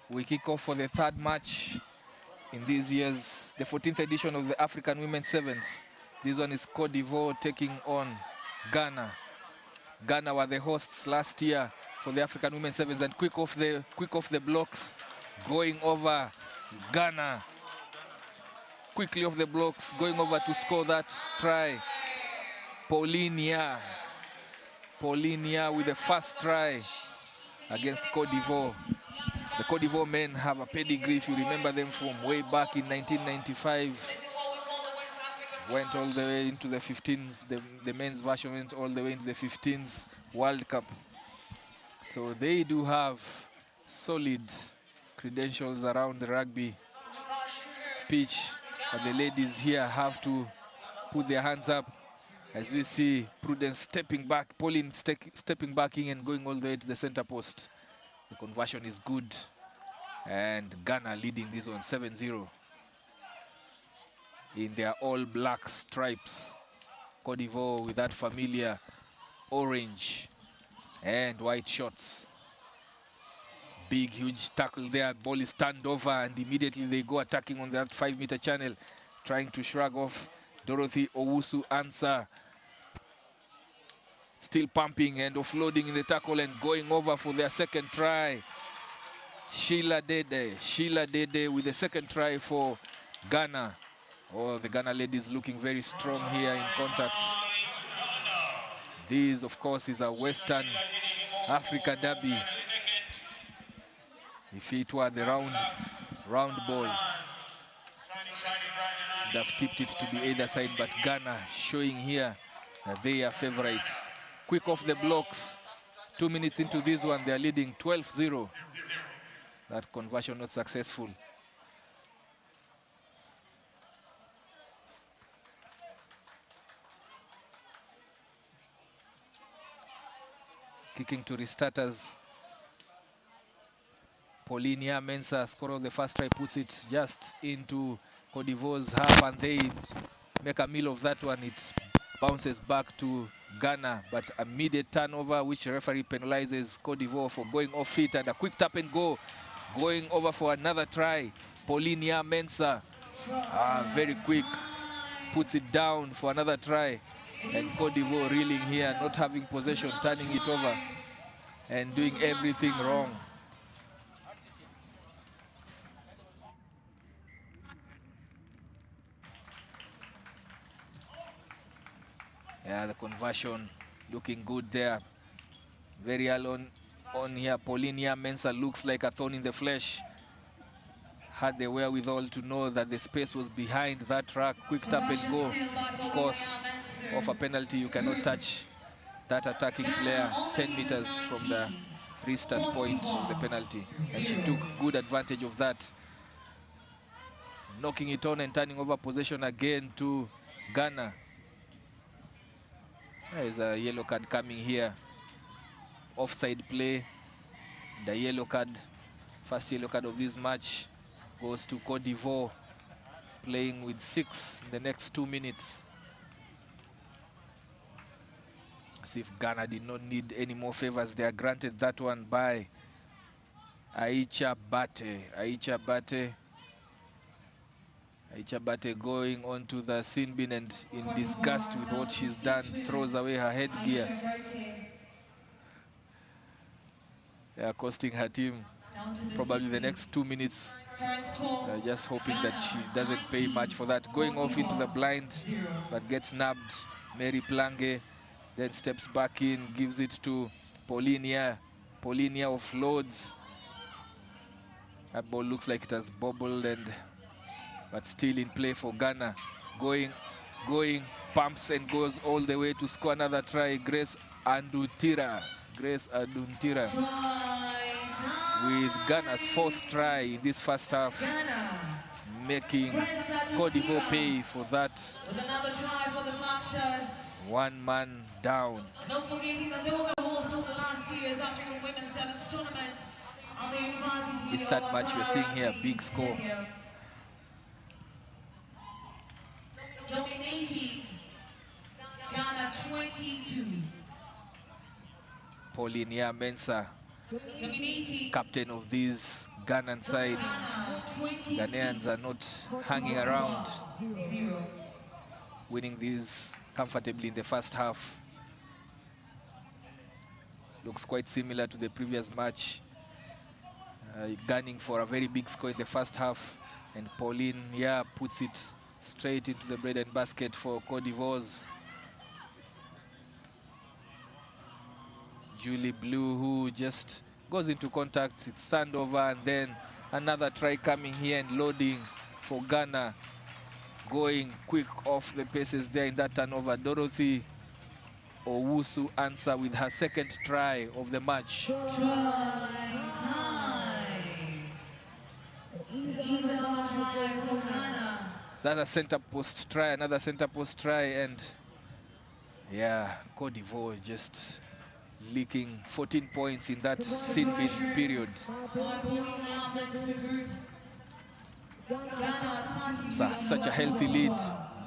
We kick off for the third match in this year's, the 14th edition of the African Women's Sevens. This one is Cote d'Ivoire taking on Ghana. Ghana were the hosts last year for the African Women's Sevens, and quick off the blocks, going over Ghana. Quickly off the blocks, going over to score that try. Paulinia with the first try against Cote d'Ivoire. The Cote d'Ivoire men have a pedigree, if you remember them from way back in 1995. Went all the way into the 15s, the men's version went all the way into the 15s World Cup. So they do have solid credentials around the rugby pitch, but the ladies here have to put their hands up. As we see Prudence stepping back, Pauline stepping back in and going all the way to the center post. The conversion is good, and Ghana leading this one 7-0. In their all-black stripes. Cote d'Ivoire with that familiar orange and white shorts. Big, huge tackle there. Ball is turned over, and immediately they go attacking on that 5-meter channel, trying to shrug off. Dorothy Owusu answer. Still pumping and offloading in the tackle and going over for their second try. Sheila Dede with the second try for Ghana. Oh, the Ghana ladies looking very strong here in contact. This, of course, is a Western Africa derby. If it were the round ball, they'd have tipped it to be either side, but Ghana showing here that they are favorites. Quick off the blocks. 2 minutes into this one, they are leading 12-0. That conversion not successful. Kicking to restarters. Paulinia Mensah, scorer of the first try, puts it just into Cote d'Ivoire's half, and they make a meal of that one. It bounces back to Ghana, but a immediate turnover, which the referee penalizes Cote d'Ivoire for going off it, and a quick tap and go, going over for another try. Paulinia Mensah, very quick, puts it down for another try. And Cote d'Ivoire reeling here, not having possession, turning it over and doing everything wrong. Yeah, the conversion looking good there. Very early on here, Paulinia Mensah looks like a thorn in the flesh. Had the wherewithal to know that the space was behind that track. Quick tap and go. Of course, off a penalty, you cannot touch that attacking player 10 meters from the restart point of the penalty. And she took good advantage of that. Knocking it on and turning over possession again to Ghana. There is a yellow card coming here. Offside play. The yellow card, first yellow card of this match, goes to Cote d'Ivoire, playing with 6 in the next 2 minutes. As if Ghana did not need any more favors. They are granted that one by Aicha Bate going onto the sin bin and in disgust with what she's done, throws away her headgear. They are costing her team probably the next 2 minutes. Just hoping that she doesn't pay much for that. Going off into the blind, but gets nabbed. Mary Plange then steps back in, gives it to Paulinia. Paulinia offloads. That ball looks like it has bobbled, but still in play for Ghana. Going, pumps and goes all the way to score another try. Grace Aduntira with Ghana's 4th try in this first half, making Cote d'Ivoire pay for that. One man down. Not forgetting that they were the hosts of the last year's African Women's Sevens tournament on the University. This third match we're seeing here, big score. Dominating Ghana 22. Paulinia Mensah, captain of this Ghanaian side. Ghanaians are not hanging around, winning these comfortably in the first half. Looks quite similar to the previous match. Gunning for a very big score in the first half, and Pauline, yeah, puts it straight into the bread and basket for Cote d'Ivoire's Julie Blue, who just goes into contact. It's turned over, and then another try coming here and loading for Ghana, going quick off the paces there in that turnover. Dorothy Owusu answer with her second try of the match. That's a center post try, another center post try, and yeah, Cote d'Ivoire just leaking 14 points in that sin bin period. So, such a healthy lead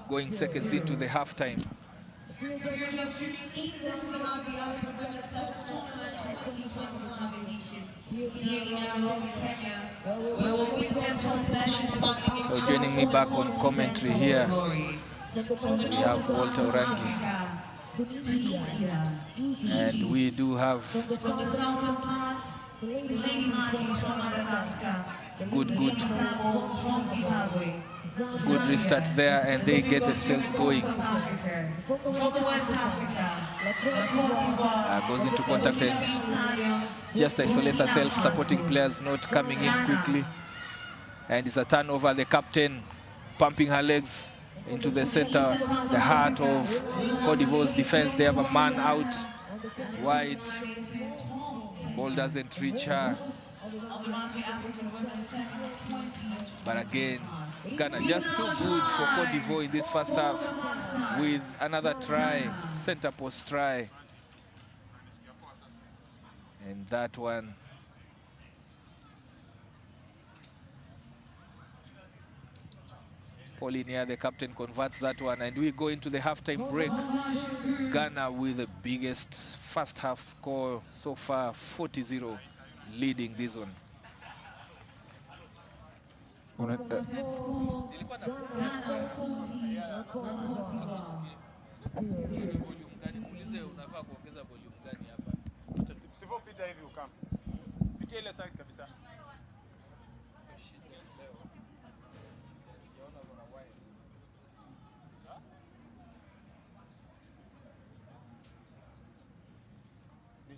going seconds into the halftime. So joining me back on commentary here, we have Walter Orangi. And we do have good restart there, and they get themselves going. Goes into contact and just isolates herself, supporting players not coming in quickly. And it's a turnover. The captain pumping her legs into the center, the heart of Cote d'Ivoire's defense. They have a man out wide. Ball doesn't reach her. But again, Ghana just too good for Cote d'Ivoire in this first half with another try, center post try. And that one, Pauline, the captain, converts that one, and we go into the halftime break. Ghana with the biggest first half score so far, 40-0, leading this one.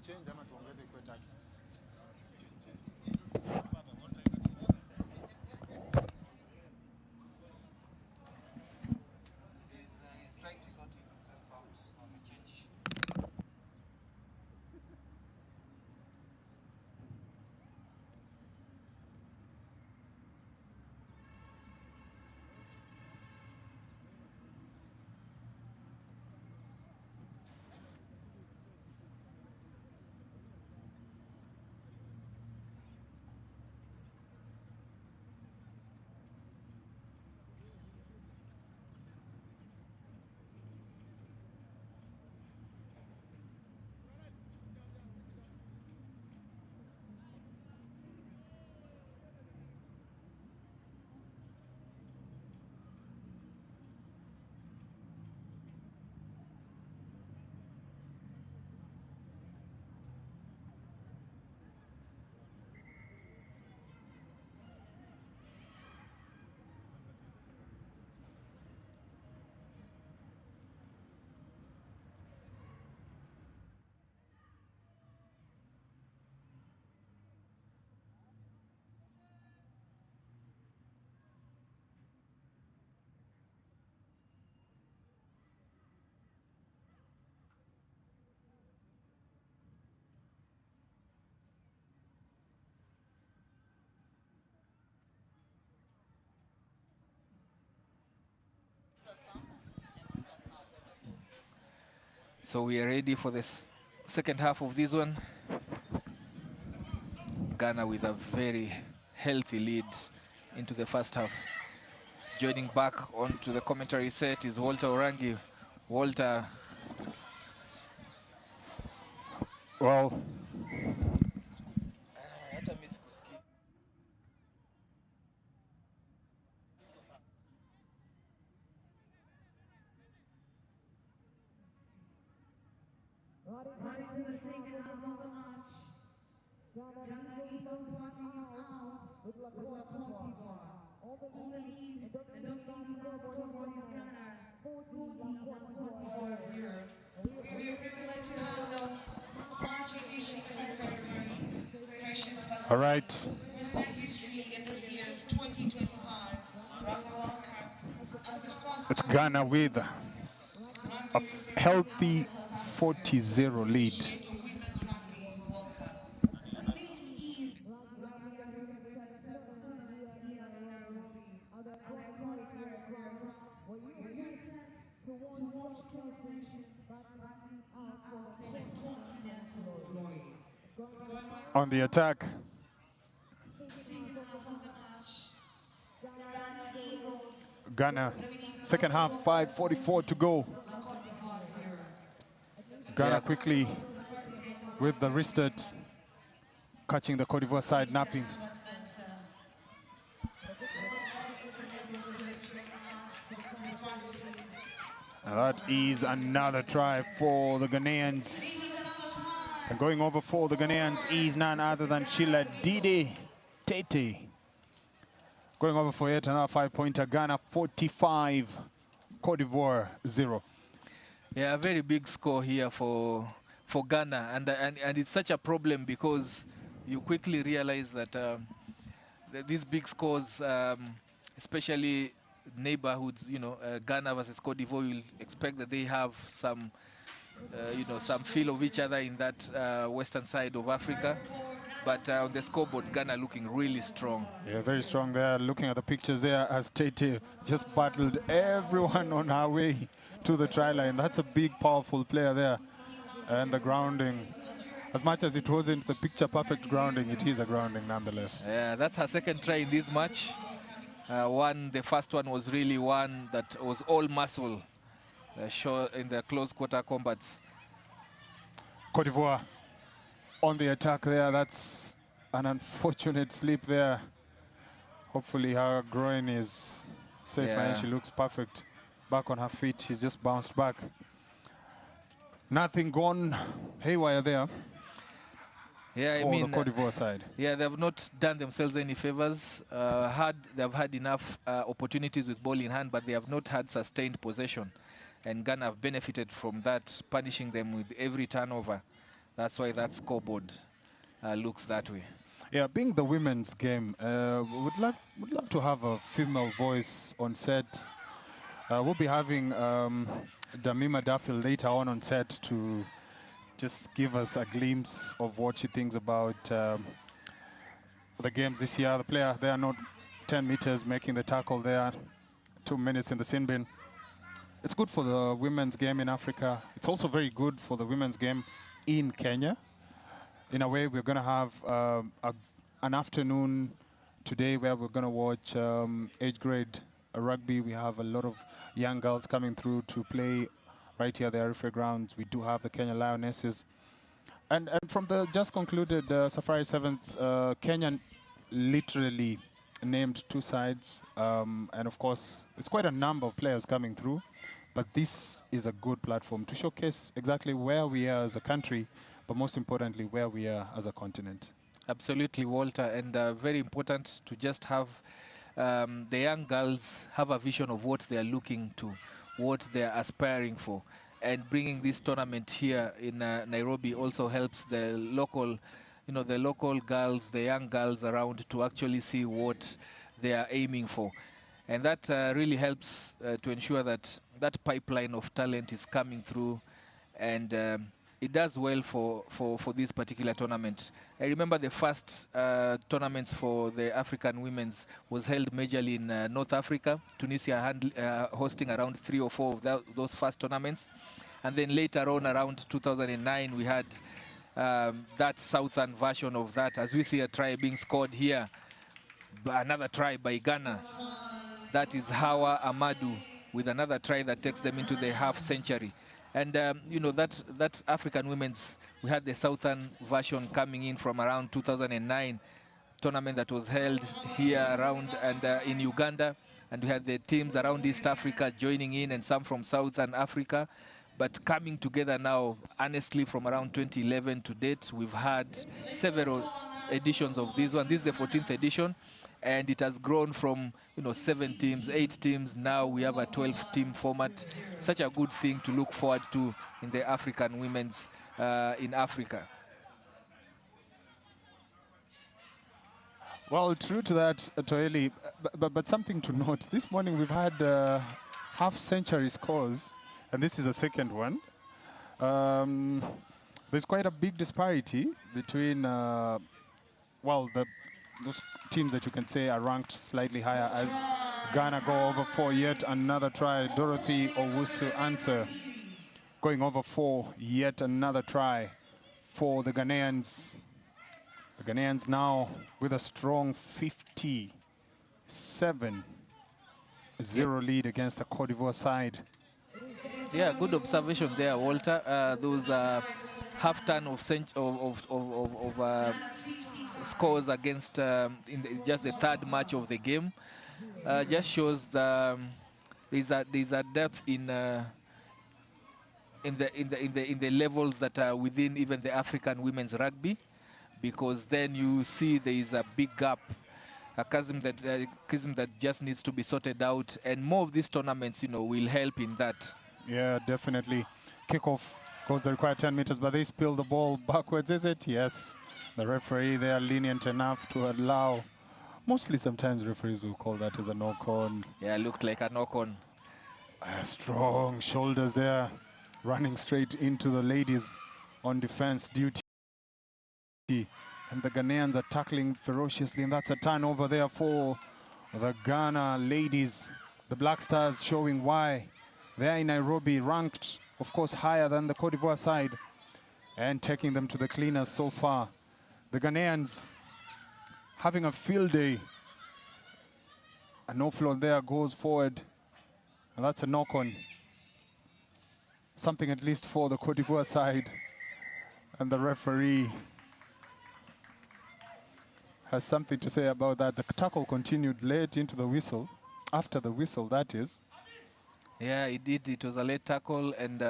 Change ama tuongeze kwa tatu. He's trying to sort himself out on the change. So we are ready for the second half of this one. Ghana with a very healthy lead into the first half. Joining back onto the commentary set is Walter Orangi. Walter. Well, On the lead, the Dominicans scoreboard is Ghana 40-0. We are privileged to have the marching issue secretary, Precious All Pascal, right. with history in this year's 2025 Rugby World Cup as the first It's Ghana with a healthy 40-0 lead. to Women's Rugby World Cup. This is Rugby African Sevens tournament here in Nairobi. Other qualifiers were announced. Were you set to watch 12 nations battling out for continental glory? On the attack, Second half of the match, Ghana Eagles, Ghana, second half, 5:44 to go. Cote d'Ivoire 0. Ghana Yeah. quickly with the wristed, catching the Cote d'Ivoire side napping. And that is another try for the Ghanaians. And going over for the Ghanaians is none other than Sheila Didi Tete. Going over for yet another 5-pointer. Ghana 45, Cote d'Ivoire 0. Yeah, a very big score here for Ghana, and it's such a problem because you quickly realize that these big scores, especially neighborhoods, Ghana versus Cote d'Ivoire, you'll expect that they have some, some feel of each other in that western side of Africa. But on the scoreboard, Ghana looking really strong. Yeah, very strong there. Looking at the pictures there as Tete just battled everyone on her way to the try line. That's a big, powerful player there. And the grounding, as much as it wasn't the picture-perfect grounding, it is a grounding nonetheless. Yeah, that's her second try in this match. The first one was really one that was all muscle, in the close quarter combats. Cote d'Ivoire on the attack there. That's an unfortunate slip there. Hopefully her groin is safe and she looks perfect. Back on her feet, she's just bounced back. Nothing gone haywire there. Yeah, for the Cote d'Ivoire side. Yeah, they have not done themselves any favors. They have had enough opportunities with ball in hand, but they have not had sustained possession. And Ghana have benefited from that, punishing them with every turnover. That's why that scoreboard looks that way. Yeah, being the women's game, would love to have a female voice on set. We'll be having Damima Duffield later on set to just give us a glimpse of what she thinks about the games this year. The player there, not 10 meters, making the tackle there, 2 minutes in the sin bin. It's good for the women's game in Africa. It's also very good for the women's game in Kenya. In a way, we're going to have an afternoon today where we're going to watch age grade rugby. We have a lot of young girls coming through to play right here at the Arifre grounds. We do have the Kenya Lionesses. And from the just concluded Safari Sevens, Kenya literally named 2 sides. And of course, it's quite a number of players coming through. But this is a good platform to showcase exactly where we are as a country, but most importantly, where we are as a continent. Absolutely, Walter. And very important to just have the young girls have a vision of what they are looking to, what they are aspiring for. And bringing this tournament here in Nairobi also helps the local, the local girls, the young girls around to actually see what they are aiming for. And that really helps to ensure that that pipeline of talent is coming through, and it does well for this particular tournament. I remember the first tournaments for the African women's was held majorly in North Africa. Tunisia hosting around 3 or 4 of those first tournaments. And then later on, around 2009, we had that southern version of that. As we see a try being scored here, another try by Ghana. That is Hawa Amadou with another try that takes them into the half century. And, that African women's, we had the southern version coming in from around 2009 tournament that was held here around and in Uganda. And we had the teams around East Africa joining in and some from Southern Africa. But coming together now, honestly, from around 2011 to date, we've had several editions of this one. This is the 14th edition. and it has grown from 7 teams, 8 teams. Now we have a 12-team format. Such a good thing to look forward to in the African women's in Africa. Well, true to that, Toeli, but something to note. This morning we've had half-century scores, and this is the second one. There's quite a big disparity between, those teams that you can say are ranked slightly higher, as Ghana go over 4, yet another try. Dorothy Owusu answer going over 4, yet another try for the Ghanaians. The Ghanaians now with a strong 57-0 lead against the Cote d'Ivoire side. Yeah, good observation there, Walter. Those half ton of scores against just the third match of the game just shows there's a depth in the levels that are within even the African women's rugby, because then you see there is a big gap, a chasm that just needs to be sorted out, and more of these tournaments will help in that. Yeah, definitely. Kickoff goes the required 10 meters, but they spill the ball backwards, is it? Yes. The referee, they are lenient enough to allow. Mostly sometimes referees will call that as a knock-on. Yeah, looked like a knock-on. Strong shoulders there, running straight into the ladies on defense duty. And the Ghanaians are tackling ferociously, and that's a turnover there for the Ghana ladies. The Black Stars showing why they're in Nairobi, ranked, of course, higher than the Cote d'Ivoire side, and taking them to the cleaners so far. The Ghanaians having a field day. An offload there goes forward, and that's a knock-on. Something at least for the Cote d'Ivoire side. And the referee has something to say about that. The tackle continued late into the whistle, after the whistle, that is. Yeah, it did. It was a late tackle, and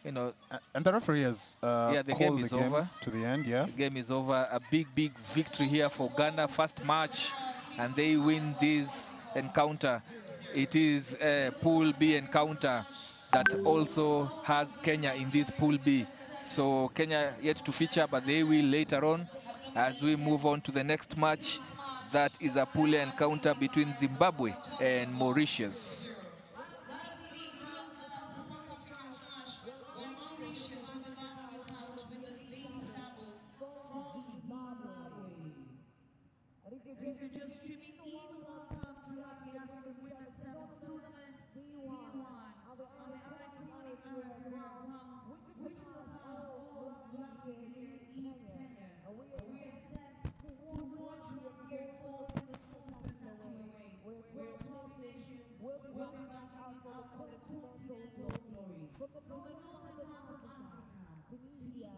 and the referee has the game is over to the end. Yeah, the game is over. A big victory here for Ghana, first match, and they win this encounter. It is a Pool B encounter that also has Kenya in this Pool B. So Kenya yet to feature, but they will later on as we move on to the next match. That is a Pool A encounter between Zimbabwe and Mauritius. If you're just tuning in, welcome to Rugby African Women's Sevens Tournament D1 of the iconic Arab grounds, which was all rugby here in Kenya. We are set to launch your gear forward in the spectacular way, where 12 nations will be battling out for the continental glory. From the northern part of Africa, Tunisia,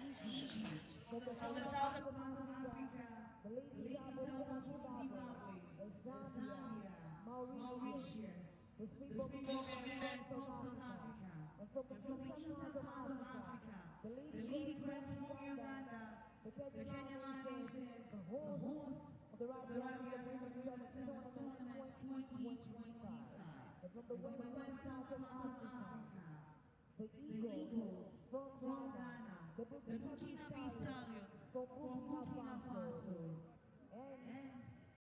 Egypt, from the southern part of Africa, the ladies of Zimbabwe, Zambia, Mauritius, the Springboks from South Africa, and from the eastern part of Africa, the ladies from Uganda, the Kenyan Lions, the host of the Rugby Women's Sevens Tournament 2025. And from the western part of Africa, the Eagles from Ghana, the Burkina Faso from Burkina Faso, and